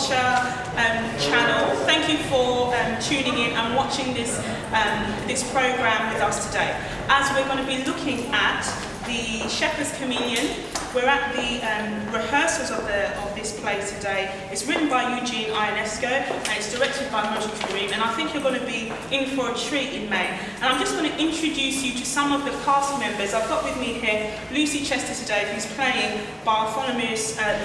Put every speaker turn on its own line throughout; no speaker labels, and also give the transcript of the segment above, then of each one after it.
Culture channel. Thank you for tuning in and watching this programme with us today. As we're going to be looking at the Shepherd's Chameleon, we're at the rehearsals of this play today. It's written by Eugene Ionesco and it's directed by Moji Kareem, and I think you're going to be in for a treat in May. And I'm just going to introduce you to some of the cast members. I've got with me here Lucie today, who's playing Bartholomeus I.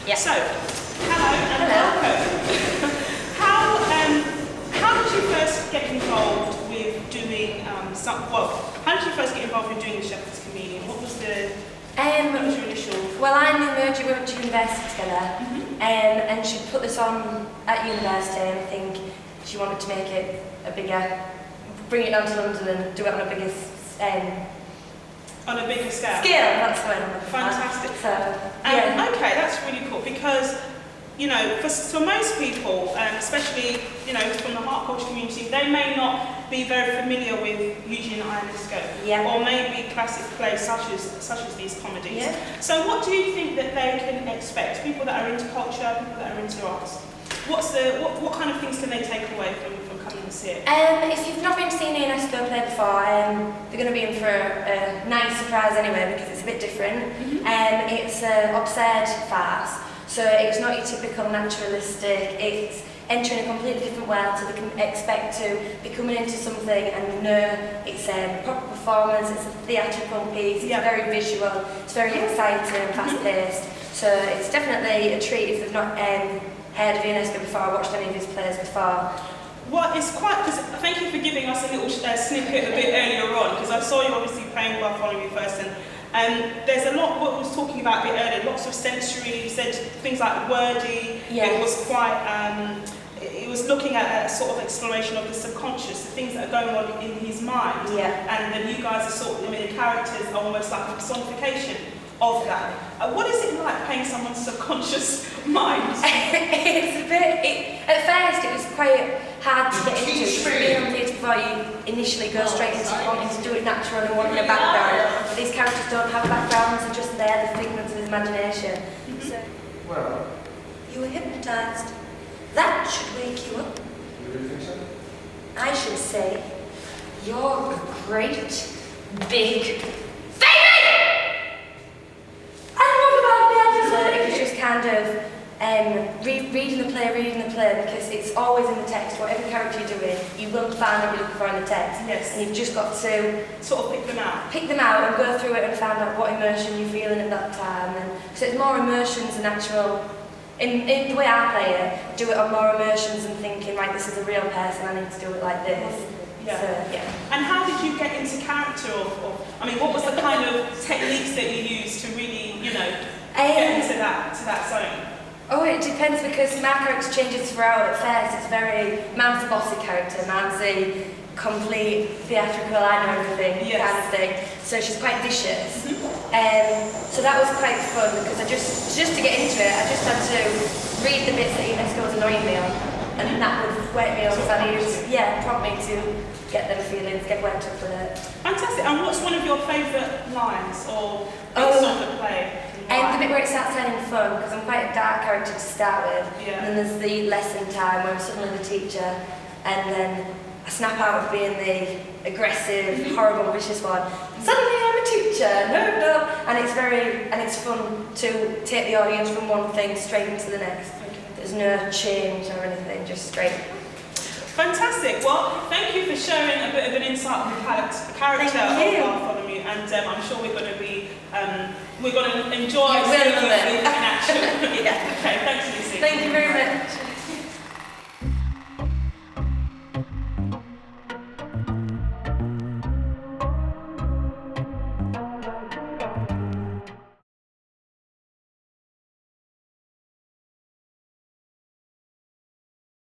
Yes.
So, hello and welcome. How did you first get involved with doing how did you first get involved with doing the Shepherd's Chameleon? What was your initial?
Well, I knew Moji, we went to university together, and she put this on at university, and I think she wanted to make it bring it down to London and do it on a bigger
on a bigger scale.
That's the word.
Fantastic.
So, yeah.
Okay, that's really cool because, you know, for most people, especially, you know, from the Hart culture community, they may not be very familiar with Eugene Ionesco, or maybe classic plays such as these comedies.
Yeah.
So what do you think that they can expect? People that are into culture, people that are into arts. What kind of things can they take away from coming to see it?
If you've not been to see an Ionesco play before, they're going to be in for a nice surprise anyway because it's a bit different. It's an absurd farce. So it's not your typical naturalistic, it's entering a completely different world, so they can expect to be coming into something and know it's a proper performance, it's a theatrical piece, it's very visual, it's very exciting and fast-paced. So it's definitely a treat if they've not heard of Ionesco before or watched any of his plays before.
Well, it's quite, because thank you for giving us a little snippet a bit earlier on, because I saw you obviously playing Bartholomew first, and there's a lot, what we was talking about a bit earlier, lots of sensory, you said things like wordy, it was quite, it was looking at a sort of exploration of the subconscious, the things that are going on in his mind, and then you guys are sort of, the characters are almost like a personification of that. What is it like playing someone's subconscious mind?
It's a bit, at first it was quite hard to get into, because being on theatre before you initially go straight into wanting to do it naturally and wanting a background. But these characters don't have backgrounds, they're just there, the figments of his imagination. So,
well,
you were hypnotised. That should wake you up.
You really think so?
I should say, you're a great, big baby! And what about the others? So it was just kind of reading the play, because it's always in the text. Whatever character you're doing, you will find what you're looking for in the text.
Yes.
And you've just got to
sort of pick them out.
Pick them out and go through it and find out what emotion you're feeling at that time. And so it's more emotions and actual. In the way I play it, do it on more emotions and thinking, right, this is a real person, I need to do it like this.
Yeah.
So,
And how did you get into character? I mean, what was the kind of techniques that you used to really, you know, get into that zone?
Oh, it depends, because my character changes throughout. At first, it's very, man's a bossy character, man's a complete theatrical, I know everything kind of thing. So she's quite vicious. So that was quite fun, because just to get into it, I just had to read the bits that Ionesco was annoying me on, and that would wake me up, so I needed to, prompt me to get them feelings, get worked up with it.
Fantastic. And what's one of your favourite lines or bits of the play?
The bit where it starts turning fun, because I'm quite a dark character to start with, and then there's the lesson time where I'm suddenly the teacher, and then I snap out of being the aggressive, horrible, vicious one. Suddenly I'm a teacher, no, and it's fun to take the audience from one thing straight into the next. There's no change or anything, just straight.
Fantastic. Well, thank you for sharing a bit of an insight on the character of Bartholomew, and I'm sure we're going to be, we're going to enjoy seeing you in action.
Yeah.
Okay, thanks, Lucie.
Thank you very much.